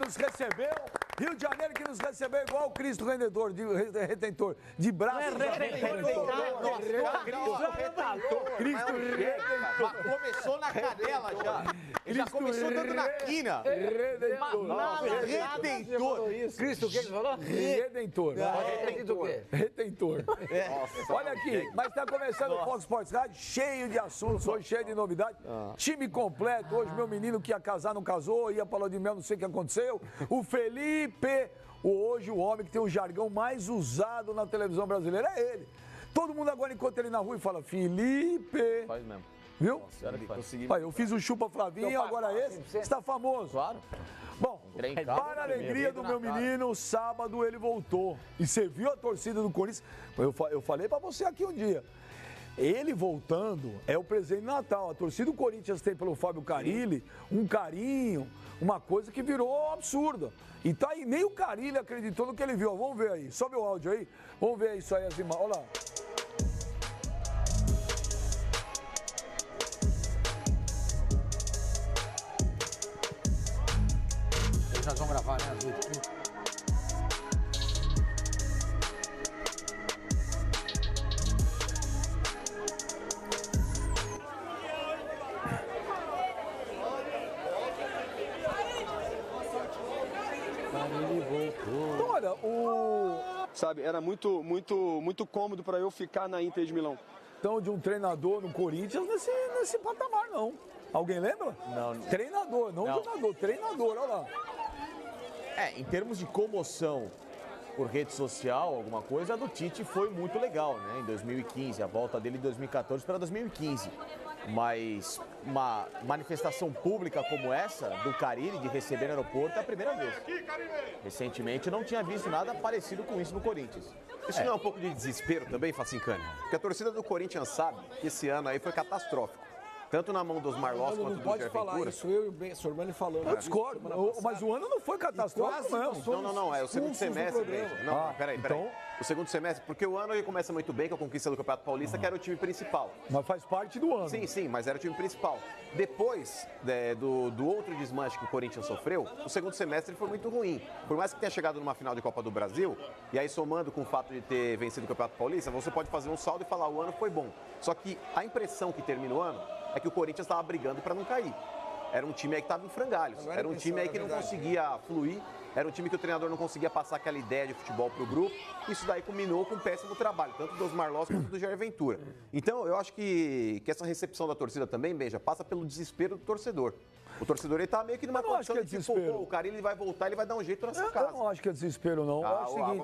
nos recebeu, Rio de Janeiro que nos recebeu igual o Cristo Redentor, Redentor, de braços. Cristo Redentor. Começou na canela já. Ele já começou dando na quina. Redentor. Cristo, o que ele falou? Redentor. Redentor. Olha aqui, mas está começando o Fox Sports Rádio, cheio de assuntos, hoje cheio de novidades. Time completo, hoje meu menino que ia casar não casou, ia para lua de mel, não sei o que aconteceu. O Felipe, hoje o homem que tem o jargão mais usado na televisão brasileira é ele. Todo mundo agora encontra ele na rua e fala, Felipe. Faz mesmo. Viu? Consegui. Eu fiz o chupa Flavinho, agora esse está famoso. Claro. Bom, para a alegria do meu menino, sábado ele voltou. E você viu a torcida do Corinthians? Eu falei para você aqui um dia. Ele voltando é o presente de Natal. A torcida do Corinthians tem pelo Fábio Carille um carinho, uma coisa que virou absurda. E tá aí, nem o Carille acreditou no que ele viu. Vamos ver aí, sobe o áudio aí. Vamos ver isso aí, as imagens. Olha lá. Nós vamos gravar, né? Então, olha, Sabe, era muito cômodo para eu ficar na Inter de Milão. Então, de um treinador no Corinthians nesse patamar, não. Alguém lembra? Não. Treinador, não jogador, treinador, olha lá. Em termos de comoção por rede social, alguma coisa, a do Tite foi muito legal, né? Em 2015, a volta dele de 2014 para 2015. Mas uma manifestação pública como essa, do Carille, de receber no aeroporto, é a primeira vez. Recentemente, não tinha visto nada parecido com isso no Corinthians. Isso não é um pouco de desespero também, Facincani? Porque a torcida do Corinthians sabe que esse ano aí foi catastrófico. Tanto na mão dos Marlos quanto do Jair Ventura. Falar isso, eu e o Sormani falando. Eu discordo, mas o ano não foi catastrófico, não. Não, é o segundo semestre mesmo. Não, peraí. Então... O segundo semestre, porque o ano ele começa muito bem com a conquista do Campeonato Paulista, que era o time principal. Mas faz parte do ano. Sim, mas era o time principal. Depois do outro desmanche que o Corinthians sofreu, o segundo semestre foi muito ruim. Por mais que tenha chegado numa final de Copa do Brasil, e aí somando com o fato de ter vencido o Campeonato Paulista, você pode fazer um saldo e falar o ano foi bom. Só que a impressão que termina o ano é que o Corinthians estava brigando para não cair. Era um time aí que estava em frangalhos. Era um time aí que não conseguia fluir. Era um time que o treinador não conseguia passar aquela ideia de futebol para o grupo. Isso daí culminou com um péssimo trabalho, tanto dos Marlos quanto do Jair Ventura. Então, eu acho que essa recepção da torcida também, Benja, passa pelo desespero do torcedor. O torcedor, ele tá meio que numa condição de tipo, o Carille ele vai voltar, ele vai dar um jeito nessa casa. Eu não acho que é desespero, não. Eu acho o seguinte,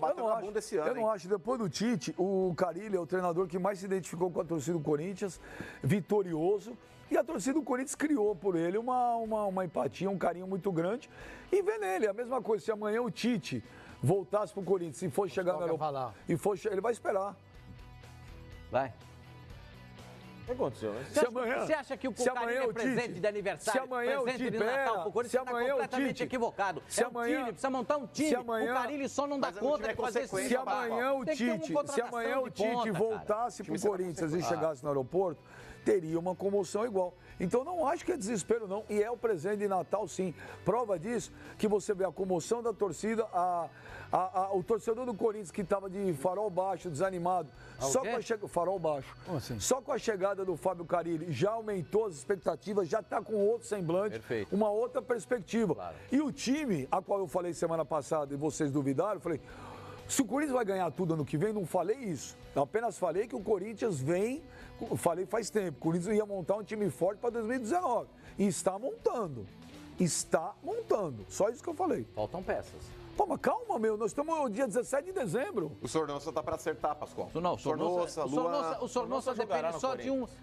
eu não acho. Depois do Tite, o Carille é o treinador que mais se identificou com a torcida do Corinthians, vitorioso. E a torcida do Corinthians criou por ele uma empatia, um carinho muito grande. E vê nele, a mesma coisa, se amanhã o Tite voltasse pro Corinthians e for chegar no aeroporto, ele vai esperar. Vai. O que aconteceu? Você acha que o Carille é presente de aniversário, presente de Natal pro Corinthians? Você está completamente equivocado. É um time, precisa montar um time. O Carille só não dá conta de fazer isso. Se amanhã o Tite voltasse pro Corinthians e chegasse no aeroporto, teria uma comoção igual. Então não acho que é desespero, não. E é o presente de Natal, sim. Prova disso que você vê a comoção da torcida, o torcedor do Corinthians que estava de farol baixo, desanimado. Farol baixo. Assim? Só com a chegada do Fábio Carille já aumentou as expectativas, já está com outro semblante, perfeito, uma outra perspectiva. Claro. E o time, a qual eu falei semana passada e vocês duvidaram, eu falei... Se o Corinthians vai ganhar tudo ano que vem, não falei isso. Eu apenas falei que o Corinthians vem, falei faz tempo, o Corinthians ia montar um time forte para 2019. E está montando. Está montando. Só isso que eu falei. Faltam peças. Pô, mas calma, meu. Nós estamos no dia 17 de dezembro. O Sornosa tá para acertar, Pascoal. Não, o Sornosa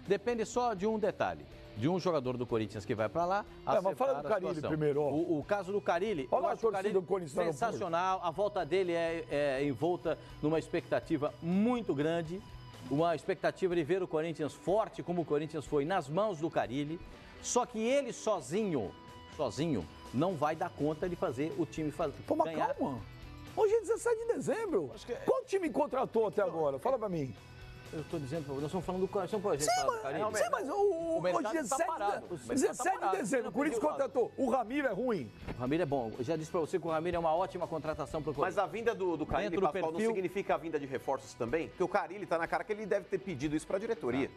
depende só de um detalhe. De um jogador do Corinthians que vai para lá. Mas fala do Carille primeiro, ó. O caso do Carille, olha a torcida do Corinthians sensacional. A volta dele é envolta numa expectativa muito grande. Uma expectativa de ver o Corinthians forte, como o Corinthians foi nas mãos do Carille. Só que ele sozinho, não vai dar conta de fazer o time Pô, mas ganhar. calma. Hoje é 17 de dezembro. Qual time contratou até agora? Fala pra mim. Eu estou dizendo para você, nós estamos falando do Corinthians, não pode Sim, mas o mercado hoje tá parado. 17 de dezembro, o Corinthians contratou. O Ramiro é ruim. O Ramiro é bom. Eu já disse para você que o Ramiro é uma ótima contratação para o Corinthians. Mas a vinda do Carille, Dentro do Pascoal, perfil- não significa a vinda de reforços também? Porque o Carille tá na cara que ele deve ter pedido isso pra diretoria.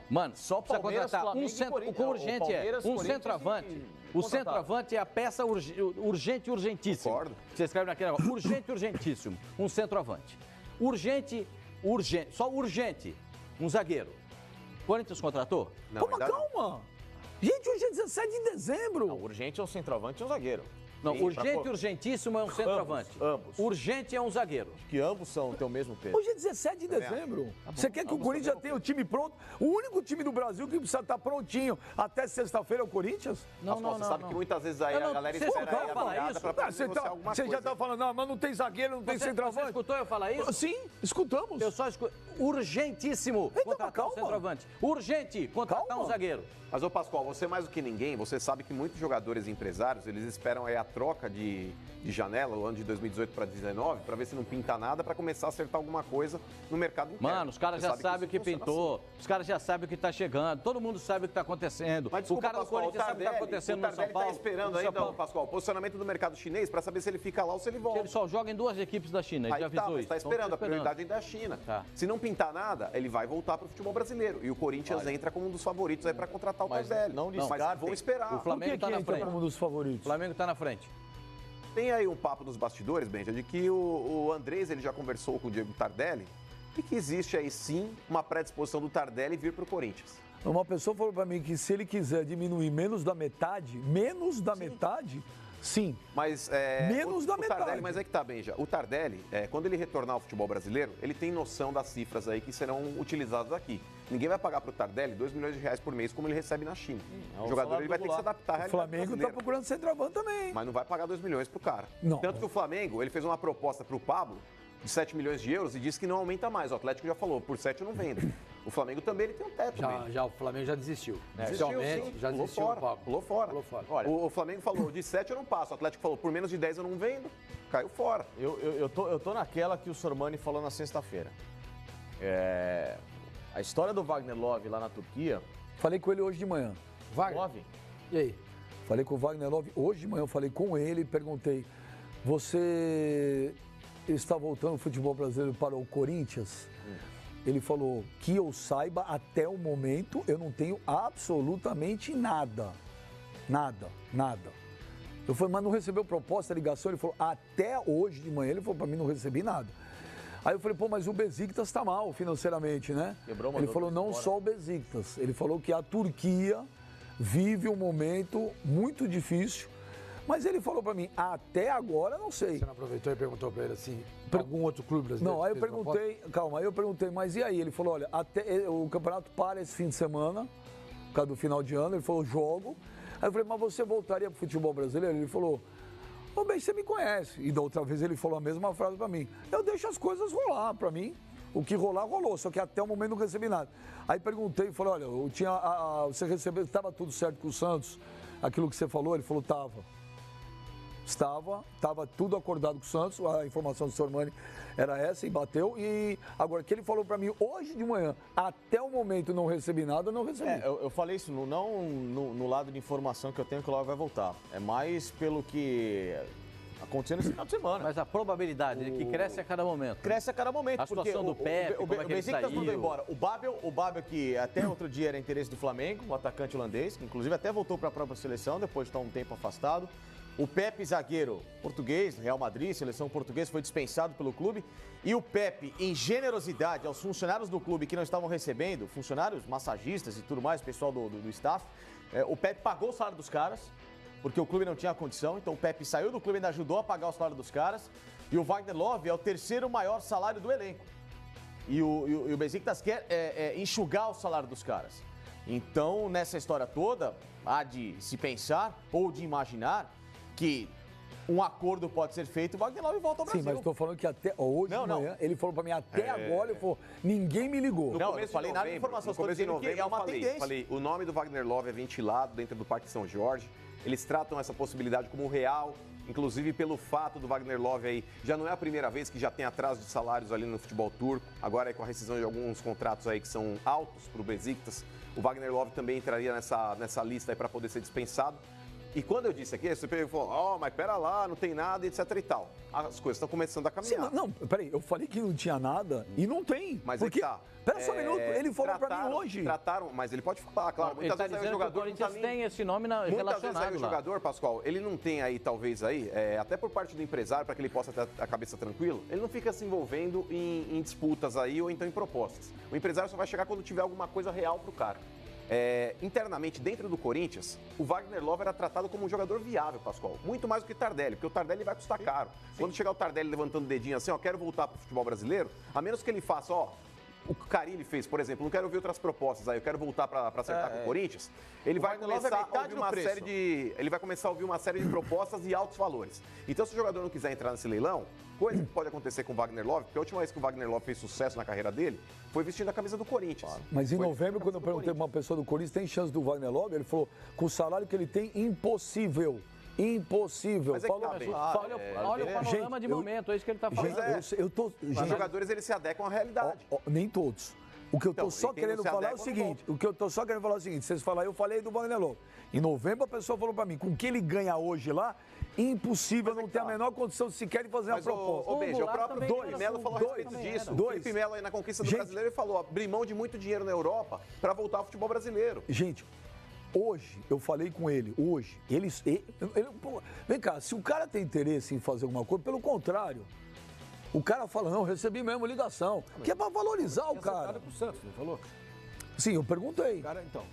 Mano, Só precisa Palmeiras, contratar Flamengo um e centro, o Corinthians. que urgente Palmeiras, é um Corinthians centroavante. e O contratado. centroavante é a peça urgente e urgentíssima. Concordo. Você escreve naquele negócio, urgente e urgentíssimo. Um centroavante. Urgente, só urgente. Um zagueiro. Corinthians contratou? Não, Pô, mas ainda não. calma. Gente, hoje é 17 de dezembro. Não, urgente é um centroavante e um zagueiro. Não, Sim, urgente e pra- urgentíssimo é um centroavante. ambos. Urgente é um zagueiro. Que ambos têm o mesmo peso. Hoje é 17 de dezembro. Você quer que o Corinthians já tenha o time pronto? O único time do Brasil que precisa estar prontinho até sexta-feira é o Corinthians? Pascoal, você sabe que muitas vezes aí Não, a galera você espera escutou aí eu a falar virada isso? pra poder negociar alguma Você já coisa. tá falando, não, mas não tem zagueiro, não tem Você centroavante. escutou eu falar isso? Sim, escutamos. Eu só escuto. Urgentíssimo Eita, contratar calma. um centroavante. Urgente contratar Calma. um zagueiro. Mas, ô Pascoal, você mais do que ninguém, você sabe que muitos jogadores e empresários, eles esperam aí a troca de janela, o ano de 2018 para 2019, para ver se não pinta nada, para começar a acertar alguma coisa no mercado interno. Mano, os caras Você já sabe sabem o que isso funciona pintou, os caras já sabem o que tá chegando, todo mundo sabe o que tá acontecendo. Mas, O desculpa, cara do Pascoal, Corinthians sabe o que tá acontecendo no São Paulo. tá esperando no São ainda, Paulo. Pascoal, o posicionamento do mercado chinês para saber se ele fica lá ou se ele volta. Ele só joga em duas equipes da China, ele Aí já avisou tá, mas isso. tá Então, esperando, tá a prioridade ainda é a China. Tá. Se não pintar nada, ele vai voltar pro futebol brasileiro. E o Corinthians entra como um dos favoritos aí para contratar o Mas Tardelli. não Mas descartem. vão esperar. O Flamengo tá na frente. Um dos O favoritos. Flamengo tá na frente. Tem aí um papo nos bastidores, Benja, de que o Andrés ele já conversou com o Diego Tardelli e que existe aí sim uma predisposição do Tardelli vir pro Corinthians. Uma pessoa falou pra mim que se ele quiser diminuir menos da metade, sim. Mas Menos da metade. Tardelli, mas é que tá, Benja. O Tardelli, quando ele retornar ao futebol brasileiro, ele tem noção das cifras aí que serão utilizadas aqui. Ninguém vai pagar pro Tardelli 2 milhões de reais por mês como ele recebe na China. O jogador ele vai ter que se adaptar à O realidade Flamengo tá brasileira. procurando centroavante também. Mas não vai pagar 2 milhões pro cara. Não. Tanto que o Flamengo, ele fez uma proposta pro Pablo de 7 milhões de euros e disse que não aumenta mais. O Atlético já falou, por 7 eu não vendo. O Flamengo também ele tem um teto. Benja. Já o Flamengo já desistiu. Desistiu, Oficialmente, sim. já Pulou desistiu fora, o papo. pulou fora. Pulou fora. Olha, O Flamengo falou, de 7 eu não passo. O Atlético falou, por menos de 10 eu não vendo. Caiu fora. Eu tô naquela que o Sormani falou na sexta-feira. A história do Wagner Love lá na Turquia. Falei com ele hoje de manhã. Wagner, Love? e aí? Falei com o Wagner Love hoje de manhã, eu falei com ele e perguntei: você está voltando o futebol brasileiro para o Corinthians? Ele falou: que eu saiba, até o momento eu não tenho absolutamente nada. Nada. Eu falei, mas não recebeu proposta, ligação? Ele falou, até hoje de manhã, ele falou, para mim não recebi nada. Aí eu falei, pô, mas o Besiktas está mal financeiramente, né? Quebrou, Ele mandou falou, não embora. só o Besiktas. Ele falou que a Turquia vive um momento muito difícil. Mas ele falou para mim, até agora, não sei. Você não aproveitou e perguntou pra ele assim, algum outro clube brasileiro? Não, aí eu fez uma perguntei, calma, aí eu perguntei, mas e aí? Ele falou, olha, até o campeonato para esse fim de semana, por causa do final de ano, ele falou, jogo. Aí eu falei, mas você voltaria pro futebol brasileiro? Ele falou, ô bem, você me conhece. E da outra vez ele falou a mesma frase para mim. Eu deixo as coisas rolar para mim. O que rolar, rolou, só que até o momento não recebi nada. Aí perguntei, falei, olha, eu tinha, você recebeu, estava tudo certo com o Santos? Aquilo que você falou? Ele falou, Estava tudo acordado com o Santos, a informação do Sormani era essa e bateu. E agora, que ele falou para mim hoje de manhã, até o momento não recebi nada, não recebi. Eu falei isso não no lado de informação que eu tenho que o Love vai voltar. É mais pelo que aconteceu nesse final de semana. Mas a probabilidade de que cresce a cada momento. Cresce a cada momento. A situação do Pepe, como é que ele Besiktas mandou saiu. embora. O Babel, que até outro dia era interesse do Flamengo, o atacante holandês, que inclusive até voltou para a própria seleção, depois de estar um tempo afastado. O Pepe, zagueiro português, Real Madrid, seleção portuguesa, foi dispensado pelo clube. E o Pepe, em generosidade aos funcionários do clube que não estavam recebendo, funcionários, massagistas e tudo mais, pessoal do staff, o Pepe pagou o salário dos caras, porque o clube não tinha condição. Então o Pepe saiu do clube e ainda ajudou a pagar o salário dos caras. E o Wagner Love é o terceiro maior salário do elenco. E o Besiktas quer enxugar o salário dos caras. Então, nessa história toda, há de se pensar ou de imaginar que um acordo pode ser feito e o Wagner Love volta ao Brasil. Sim, mas estou falando que até hoje de manhã, ele falou para mim, até agora, ele falou, ninguém me ligou. Não, eu falei nada de informação, estou dizendo que é uma tendência. Falei, o nome do Wagner Love é ventilado dentro do Parque São Jorge. Eles tratam essa possibilidade como real inclusive pelo fato do Wagner Love aí, já não é a primeira vez que já tem atraso de salários ali no futebol turco, agora é com a rescisão de alguns contratos aí que são altos para o Besiktas, o Wagner Love também entraria nessa lista aí para poder ser dispensado. E quando eu disse aqui, você falou, mas pera lá, não tem nada, etc e tal. As coisas estão começando a caminhar. Sim, não, peraí, eu falei que não tinha nada e não tem. Mas porque, tá. Pera só um minuto, ele falou pra mim hoje. Trataram, mas ele pode falar, claro. Muitas vezes aí o jogador não tá nem... tem esse nome relacionado muitas vezes aí o jogador, Pascoal, ele não tem aí, talvez aí, até por parte do empresário, para que ele possa ter a cabeça tranquila, ele não fica se envolvendo em disputas aí ou então em propostas. O empresário só vai chegar quando tiver alguma coisa real pro cara. Internamente, dentro do Corinthians, o Wagner Love era tratado como um jogador viável, Pascoal. Muito mais do que o Tardelli, porque o Tardelli vai custar caro. Sim. Quando chegar o Tardelli levantando o dedinho assim, quero voltar pro futebol brasileiro, a menos que ele faça, o Carille fez, por exemplo, não quero ouvir outras propostas aí, eu quero voltar para acertar com o Corinthians, ele vai começar a ouvir uma série de propostas e altos valores. Então, se o jogador não quiser entrar nesse leilão, coisa que pode acontecer com o Wagner Love, porque a última vez que o Wagner Love fez sucesso na carreira dele foi vestindo a camisa do Corinthians. Mas em novembro, quando eu perguntei para uma pessoa do Corinthians, tem chance do Wagner Love? Ele falou, com o salário que ele tem, impossível. Impossível. Mas olha o panorama de momento, é isso que ele está falando. Os jogadores, eles se adequam à realidade. Nem todos. O que eu estou só querendo falar é o seguinte, vocês falaram, eu falei do Wagner Love. Em novembro a pessoa falou para mim, com o que ele ganha hoje lá, impossível, não tem a menor condição sequer de fazer uma proposta. Beija, o próprio Felipe Melo falou a respeito disso. O Felipe Melo aí na conquista do brasileiro, ele falou, abrir mão de muito dinheiro na Europa para voltar ao futebol brasileiro. Gente, hoje, eu falei com ele, vem cá, se o cara tem interesse em fazer alguma coisa, pelo contrário, o cara fala, não, recebi mesmo ligação, que é para valorizar o cara. Pro Santos, não falou? Sim, eu perguntei.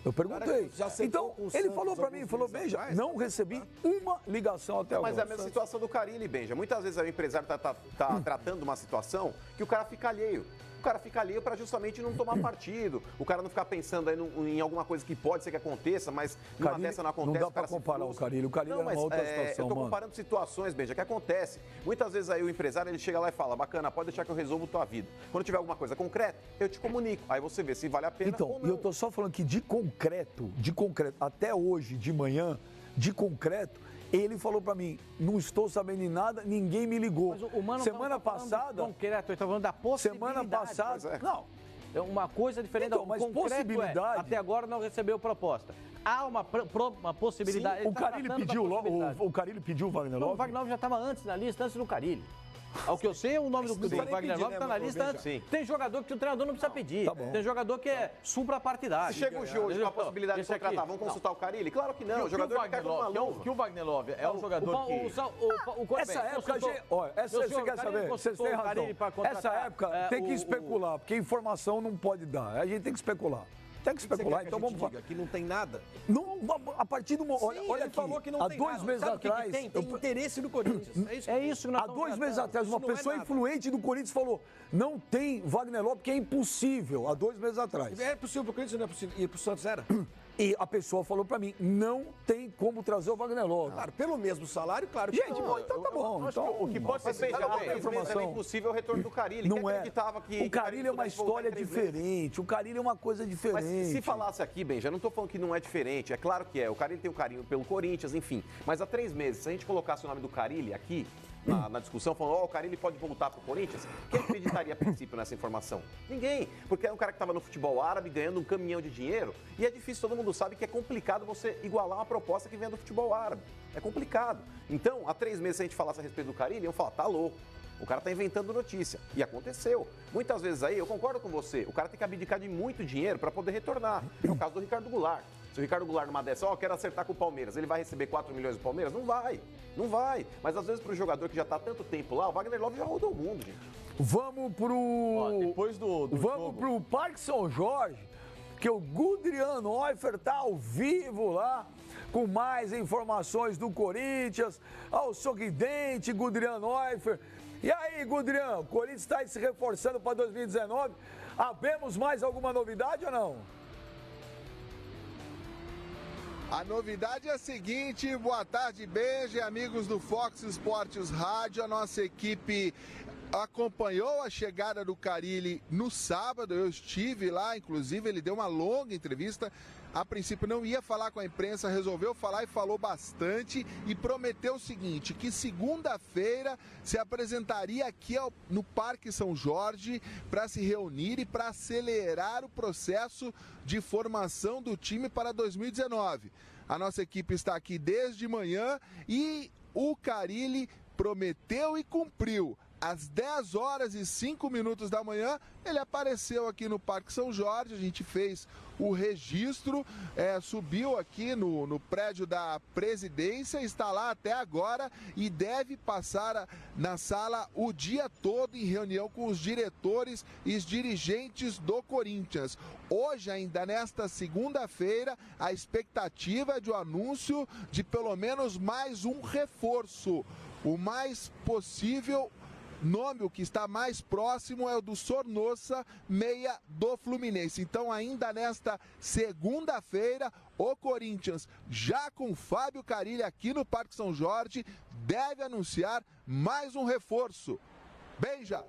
Eu perguntei. Então, ele falou pra mim, Benja, não recebi uma ligação até agora. Mas é a mesma situação do Carille, Benja. Muitas vezes o empresário tá tratando uma situação que o cara fica alheio. O cara fica alheio para justamente não tomar partido. O cara não ficar pensando aí em alguma coisa que pode ser que aconteça, mas numa dessa não acontece. Não dá para comparar o Carille. O Carille é uma outra situação, eu tô comparando situações, Benja, que acontece. Muitas vezes aí o empresário, ele chega lá e fala, bacana, pode deixar que eu resolvo tua vida. Quando tiver alguma coisa concreta, eu te comunico. Aí você vê se vale a pena ou não. E eu tô só falando que de concreto, até hoje de manhã, de concreto, ele falou pra mim, não estou sabendo de nada, ninguém me ligou. Mas o Mano semana passada... Concreto, ele tá falando da possibilidade. Semana passada... Não, é uma coisa diferente. Então, mas possibilidade... até agora não recebeu proposta. Há uma possibilidade... Sim, o Carille pediu o Wagner Love? O Wagner Love já estava antes na lista, antes do Carille. Ao que eu sei, o nome do Wagner Love está na lista antes. Sim. Tem jogador que o treinador não precisa pedir. Tem jogador que é supra-partidário. Se chega o Gil hoje com a possibilidade de contratar, vamos consultar o Carille? Claro que não. O jogador que o Wagner Love é um jogador que... Essa época, você quer saber? Vocês têm razão. Essa época tem que especular, porque informação não pode dar. A gente tem que especular. Tem que especular, então vamos falar. Que não tem nada. Não, a partir do momento. Olha ele falou que não há tem 2 meses atrás. Tem interesse do Corinthians. É isso que nós há 2 meses atrás, uma pessoa influente do Corinthians falou: não tem Wagner Love, porque é impossível. Há 2 meses atrás. É possível pro Corinthians, não é possível. E pro Santos era? E a pessoa falou pra mim, não tem como trazer o Wagner Love. Claro, pelo mesmo salário, claro que gente, não. Então tá bom. Então, o que pode ser feito é impossível o retorno do Carille. Não é. O Carille é uma história diferente. O Carille é uma coisa diferente. Mas se falasse aqui, Benja, eu não tô falando que não é diferente. É claro que é. O Carille tem um carinho pelo Corinthians, enfim. Mas há 3 meses, se a gente colocasse o nome do Carille aqui, na discussão, falando, o Carille pode voltar pro Corinthians, quem acreditaria a princípio nessa informação? Ninguém, porque é um cara que estava no futebol árabe ganhando um caminhão de dinheiro e é difícil, todo mundo sabe que é complicado você igualar uma proposta que vem do futebol árabe. É complicado. Então, há 3 meses, se a gente falasse a respeito do Carille, iam falar, tá louco. O cara tá inventando notícia. E aconteceu. Muitas vezes aí, eu concordo com você, o cara tem que abdicar de muito dinheiro para poder retornar. É o caso do Ricardo Goulart. Se o Ricardo Goulart numa dessa, quero acertar com o Palmeiras, ele vai receber 4 milhões do Palmeiras? Não vai. Não vai. Mas às vezes pro jogador que já tá há tanto tempo lá, o Wagner Love já rodou o mundo, gente. Vamos pro Parque São Jorge, que o Gudrian Neufer tá ao vivo lá, com mais informações do Corinthians, ao sorridente Gudrian Neufer. E aí, Gudrian, o Corinthians está se reforçando para 2019. Havemos mais alguma novidade ou não? A novidade é a seguinte, boa tarde, Benja, amigos do Fox Sports Rádio. A nossa equipe acompanhou a chegada do Carille no sábado, eu estive lá, inclusive ele deu uma longa entrevista a princípio não ia falar com a imprensa, resolveu falar e falou bastante e prometeu o seguinte, que segunda-feira se apresentaria aqui no Parque São Jorge para se reunir e para acelerar o processo de formação do time para 2019. A nossa equipe está aqui desde manhã e o Carille prometeu e cumpriu. Às 10 horas e 5 minutos da manhã, ele apareceu aqui no Parque São Jorge, a gente fez o registro, subiu aqui no prédio da presidência, está lá até agora e deve passar na sala o dia todo em reunião com os diretores e os dirigentes do Corinthians. Hoje, ainda nesta segunda-feira, a expectativa é de um anúncio de pelo menos mais um reforço. O mais possível nome, o que está mais próximo é o do Sornosa, meia do Fluminense. Então, ainda nesta segunda-feira, o Corinthians, já com Fábio Carille aqui no Parque São Jorge, deve anunciar mais um reforço. Beija!